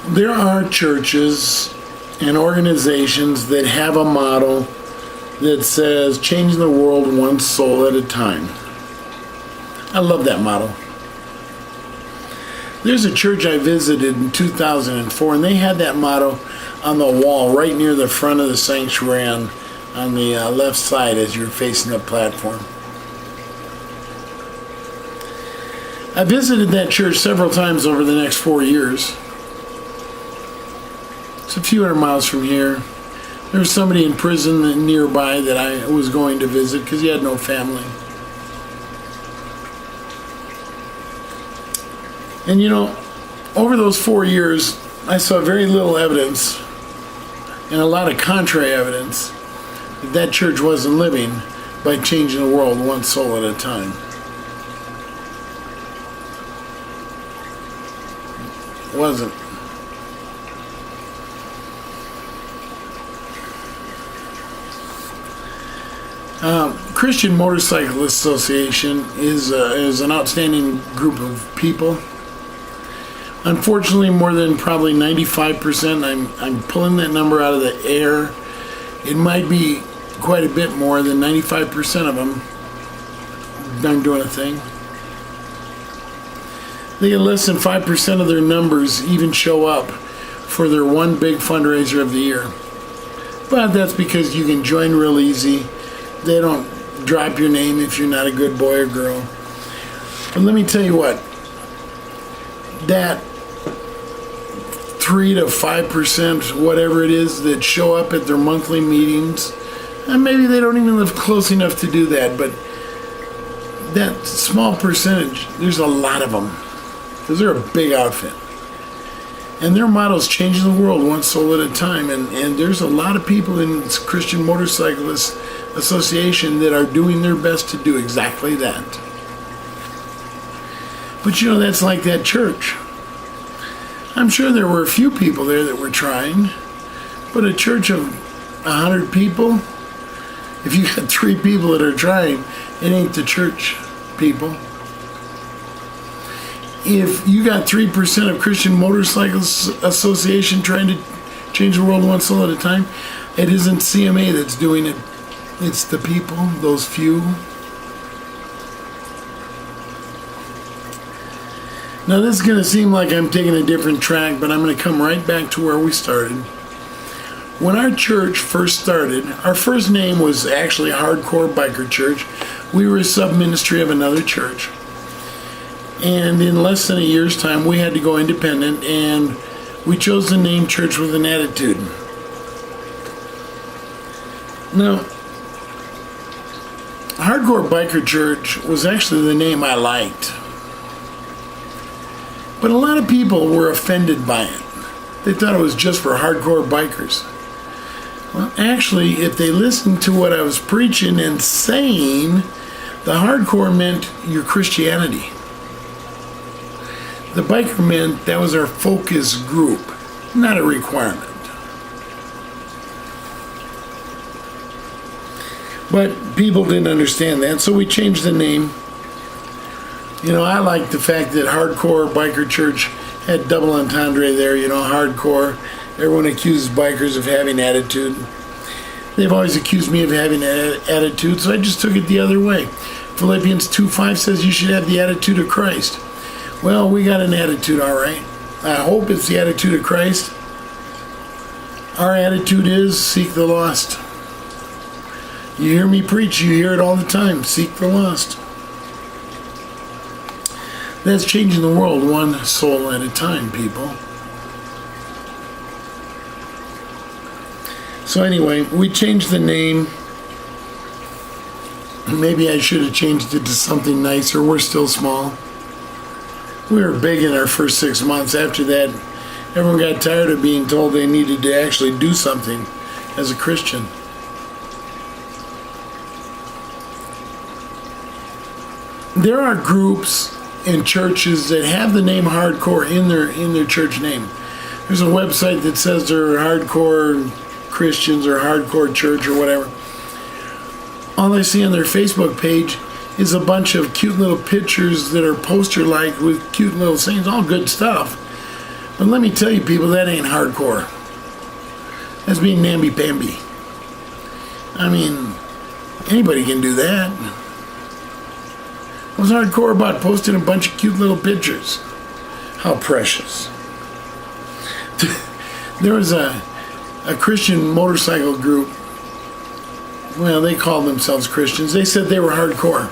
There are churches and organizations that have a motto that says, changing the world one soul at a time. I love that motto. There's a church I visited in 2004, and they had that motto on the wall right near the front of the sanctuary on the left side as you're facing the platform. I visited that church several times over the next 4 years. It's a few hundred miles from here. There was somebody in prison nearby that I was going to visit because he had no family. And over those 4 years, I saw very little evidence and a lot of contrary evidence that that church wasn't living by changing the world one soul at a time. It wasn't. Christian Motorcycle Association is an outstanding group of people. Unfortunately, more than probably 95%, I'm pulling that number out of the air. It might be quite a bit more than 95% of them aren't doing a thing. They get less than 5% of their numbers even show up for their one big fundraiser of the year. But that's because you can join real easy. They don't drop your name if you're not a good boy or girl. But let me tell you what, that 3 to 5%, whatever it is, that show up at their monthly meetings, and maybe they don't even live close enough to do that, but that small percentage, there's a lot of them, because they're a big outfit. And their motto is changing the world one soul at a time, and there's a lot of people in this Christian Motorcyclist Association that are doing their best to do exactly that. But that's like that church. I'm sure there were a few people there that were trying, but a church of 100 people, if you got 3 people that are trying, it ain't the church people. If you got 3% of Christian Motorcycle Association trying to change the world one soul at a time, it isn't CMA that's doing it. It's the people, those few. Now this is going to seem like I'm taking a different track, but I'm going to come right back to where we started. When our church first started, our first name was actually Hardcore Biker Church. We were a sub-ministry of another church. And in less than a year's time, we had to go independent, and we chose the name Church with an Attitude. Now, Hardcore Biker Church was actually the name I liked. But a lot of people were offended by it. They thought it was just for hardcore bikers. Well, actually, if they listened to what I was preaching and saying, the hardcore meant your Christianity. The biker meant that was our focus group, not a requirement. But people didn't understand that, so we changed the name. I like the fact that Hardcore Biker Church had double entendre there, hardcore. Everyone accuses bikers of having attitude. They've always accused me of having attitude, so I just took it the other way. Philippians 2:5 says you should have the attitude of Christ. Well, we got an attitude, all right. I hope it's the attitude of Christ. Our attitude is seek the lost. You hear me preach, you hear it all the time. Seek the lost. That's changing the world one soul at a time, people. So anyway, we changed the name. Maybe I should have changed it to something nicer. We're still small. We were big in our first 6 months. After that, everyone got tired of being told they needed to actually do something as a Christian. There are groups and churches that have the name hardcore in their church name. There's a website that says they're hardcore Christians or hardcore church or whatever. All I see on their Facebook page is a bunch of cute little pictures that are poster-like with cute little sayings, all good stuff. But let me tell you, people, that ain't hardcore. That's being namby-pamby. I mean, anybody can do that. What's hardcore about posting a bunch of cute little pictures? How precious. There was a Christian motorcycle group. Well, they called themselves Christians. They said they were hardcore.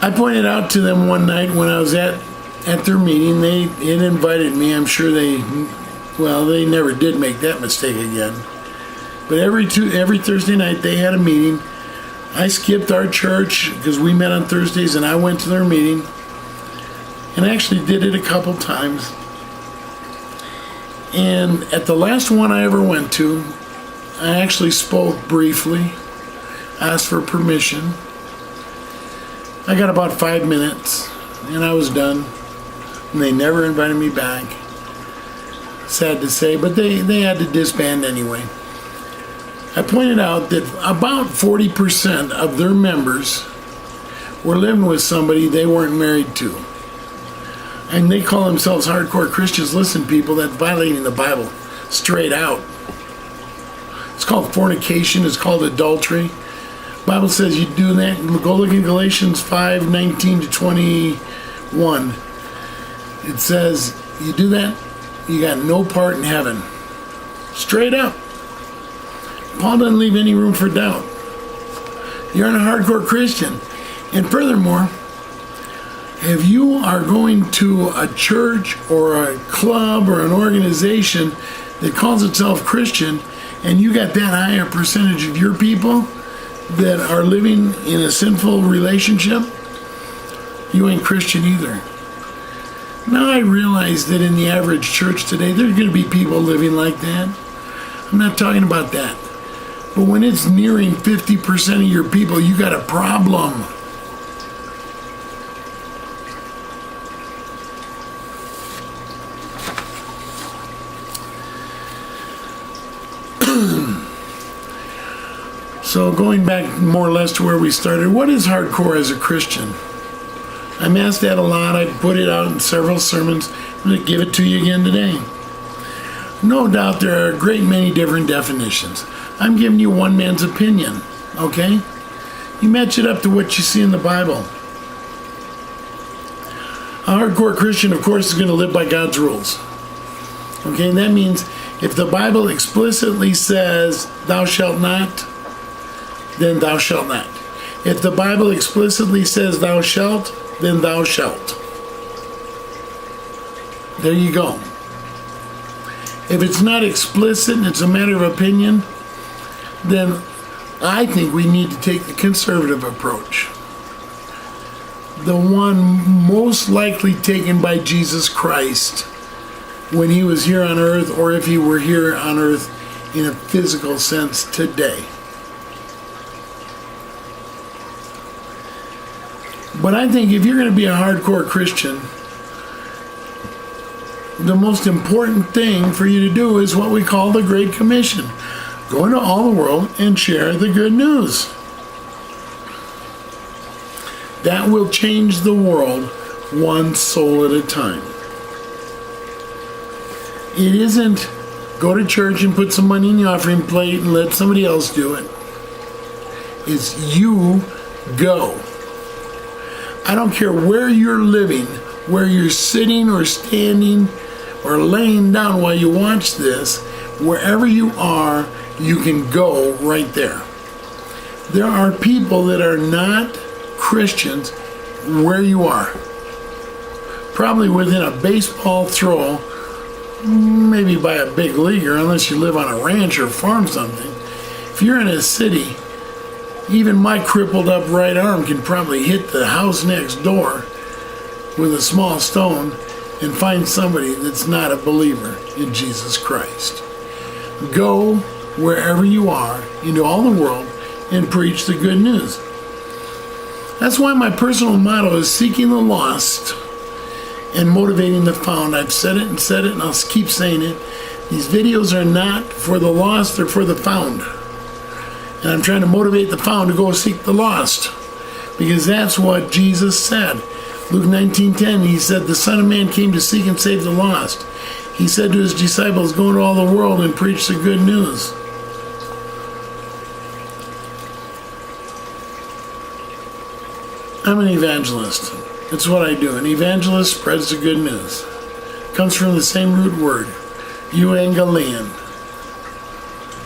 I pointed out to them one night when I was at their meeting. They had invited me. I'm sure they never did make that mistake again. But every Thursday night they had a meeting. I skipped our church because we met on Thursdays, and I went to their meeting. And I actually did it a couple times. And at the last one I ever went to, I actually spoke briefly, asked for permission. I got about 5 minutes, and I was done. And they never invited me back. Sad to say, but they had to disband anyway. I pointed out that about 40% of their members were living with somebody they weren't married to. And they call themselves hardcore Christians. Listen, people, that's violating the Bible straight out. It's called fornication. It's called adultery. The Bible says you do that. Go look at Galatians 5:19-21. It says you do that, you got no part in heaven. Straight up. Paul doesn't leave any room for doubt. You're a hardcore Christian. And furthermore, if you are going to a church or a club or an organization that calls itself Christian, and you got that high a percentage of your people that are living in a sinful relationship, you ain't Christian either. Now I realize that in the average church today, there's going to be people living like that. I'm not talking about that. But when it's nearing 50% of your people, you got a problem. So going back more or less to where we started, what is hardcore as a Christian? I'm asked that a lot. I put it out in several sermons. I'm going to give it to you again today. No doubt there are a great many different definitions. I'm giving you one man's opinion, okay? You match it up to what you see in the Bible. A hardcore Christian, of course, is going to live by God's rules. Okay, and that means if the Bible explicitly says, thou shalt not, then thou shalt not. If the Bible explicitly says thou shalt, then thou shalt. There you go. If it's not explicit and it's a matter of opinion, then I think we need to take the conservative approach. The one most likely taken by Jesus Christ when he was here on earth, or if he were here on earth in a physical sense today. But I think if you're going to be a hardcore Christian, the most important thing for you to do is what we call the Great Commission. Go into all the world and share the good news. That will change the world one soul at a time. It isn't go to church and put some money in the offering plate and let somebody else do it. It's you go. I don't care where you're living, where you're sitting or standing or laying down while you watch this, wherever you are, you can go right there. There are people that are not Christians where you are. Probably within a baseball throw, maybe by a big leaguer, unless you live on a ranch or farm something. If you're in a city, even my crippled up right arm can probably hit the house next door with a small stone and find somebody that's not a believer in Jesus Christ. Go wherever you are into all the world and preach the good news. That's why my personal motto is seeking the lost and motivating the found. I've said it and I'll keep saying it. These videos are not for the lost, they're for the found. And I'm trying to motivate the found to go seek the lost, because that's what Jesus said. Luke 19:10, he said, the Son of Man came to seek and save the lost. He said to his disciples, go into all the world and preach the good news. I'm an evangelist. That's what I do. An evangelist spreads the good news. Comes from the same root word, euangelion.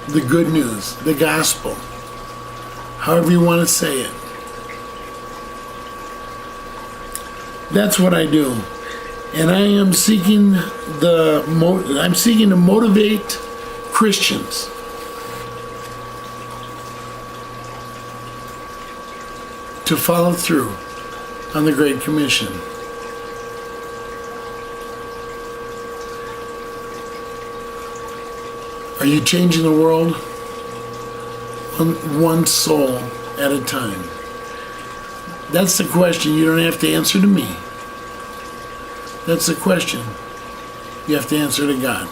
The good news, the gospel. However you want to say it. That's what I do. And I am seeking to motivate Christians to follow through on the Great Commission. Are you changing the world? One soul at a time. That's the question you don't have to answer to me. That's the question you have to answer to God.